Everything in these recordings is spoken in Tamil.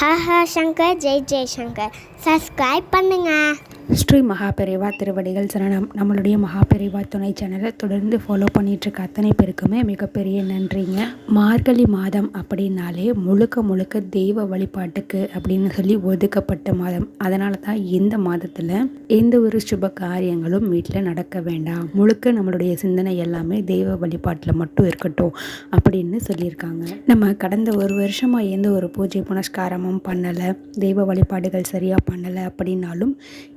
சங்கர் ஜெய் ஜெய்சங்கர் சப்ஸ்கிரைப் பண்ணுங்க. ஸ்ரீ மகாபெரிவா திருவடிகள் சரணம். நம்மளுடைய மகாபெரிவா துணை சேனலை தொடர்ந்து ஃபாலோ பண்ணிகிட்ருக்க அத்தனை பேருக்குமே மிகப்பெரிய நன்றிங்க. மார்கழி மாதம் அப்படின்னாலே முழுக்க முழுக்க தெய்வ வழிபாட்டுக்கு அப்படின்னு சொல்லி ஒதுக்கப்பட்ட மாதம். அதனால தான் இந்த மாதத்தில் எந்த ஒரு சுப காரியங்களும் வீட்டில் நடக்க வேண்டாம், முழுக்க நம்மளுடைய சிந்தனை எல்லாமே தெய்வ வழிபாட்டில் மட்டும் இருக்கட்டும் அப்படின்னு சொல்லியிருக்காங்க. நம்ம கடந்த ஒரு வருஷமாக எந்த ஒரு பூஜை புனஸ்காரமும் பண்ணலை, தெய்வ வழிபாடுகள் சரியாக பண்ணலை அப்படின்னாலும்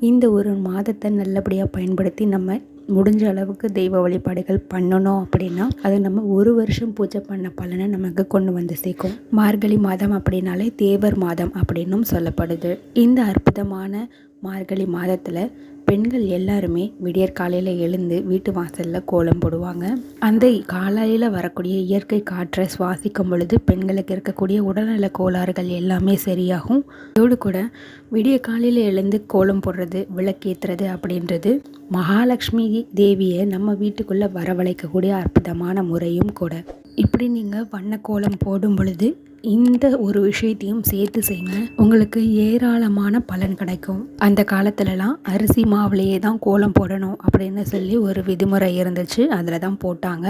இந்த ஒரு மாதத்தை நல்லபடியாக பயன்படுத்தி நம்ம முடிஞ்ச அளவுக்கு தெய்வ வழிபாடுகள் பண்ணணும் அப்படின்னா அது நம்ம ஒரு வருஷம் பூஜை பண்ண பலனை நமக்கு கொண்டு வந்து சேர்க்கும். மார்கழி மாதம் அப்படின்னாலே தேவர் மாதம் அப்படின்னும் சொல்லப்படுது. இந்த அற்புதமான மார்கழி மாதத்தில் பெண்கள் எல்லாருமே விடியற் காலையில் எழுந்து வீட்டு வாசலில் கோலம் போடுவாங்க. அந்த காலையில் வரக்கூடிய இயற்கை காற்றை சுவாசிக்கும் பொழுது பெண்களுக்கு இருக்கக்கூடிய உடல்நல கோளாறுகள் எல்லாமே சரியாகும். அதோடு கூட விடிய காலையில் எழுந்து கோலம் போடுறது, விளக்கேற்றுறது அப்படின்றது மகாலட்சுமி தேவியை நம்ம வீட்டுக்குள்ளே வரவழைக்கக்கூடிய அற்புதமான முறையும் கூட. இப்படி நீங்கள் வண்ண கோலம் போடும் பொழுது இந்த ஒரு விஷயத்தையும் சேர்த்து செய்யுங்க, உங்களுக்கு ஏராளமான பலன் கிடைக்கும். அந்த காலத்துலலாம் அரிசி மாவுலேயே தான் கோலம் போடணும் அப்படின்னு சொல்லி ஒரு விதிமுறை இருந்துச்சு, அதில் தான் போட்டாங்க.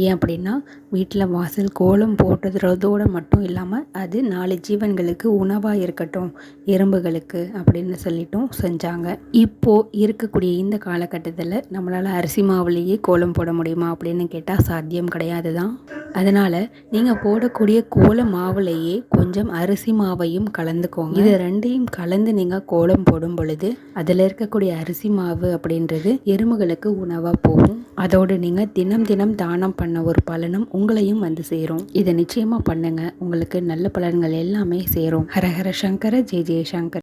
ஏன் அப்படின்னா வீட்டில் வாசல் கோலம் போடுறதோடு மட்டும் இல்லாமல் அது 4 ஜீவன்களுக்கு உணவாக இருக்கட்டும், எறும்புகளுக்கு அப்படின்னு சொல்லிட்டும் செஞ்சாங்க. இப்போது இருக்கக்கூடிய இந்த காலகட்டத்தில் நம்மளால் அரிசி மாவுலேயே கோலம் போட முடியுமா அப்படின்னு கேட்டால் சாத்தியம் கிடையாது தான். அதனால் நீங்கள் போடக்கூடிய கோல மாவுலேயே கொஞ்சம் அரிசி மாவையும் கலந்துக்கோங்க. இது ரெண்டையும் கலந்து நீங்கள் கோலம் போடும் பொழுது அதில் இருக்கக்கூடிய அரிசி மாவு அப்படின்றது எறும்புகளுக்கு உணவாக போகும். அதோடு நீங்கள் தினம் தினம் தானம் பண்ண ஒரு பலனும் உங்களையும் வந்து சேரும். இதை நிச்சயமாக பண்ணுங்கள், உங்களுக்கு நல்ல பலன்கள் எல்லாமே சேரும். ஹரஹர சங்கர ஜெய் ஜெய்சங்கர்.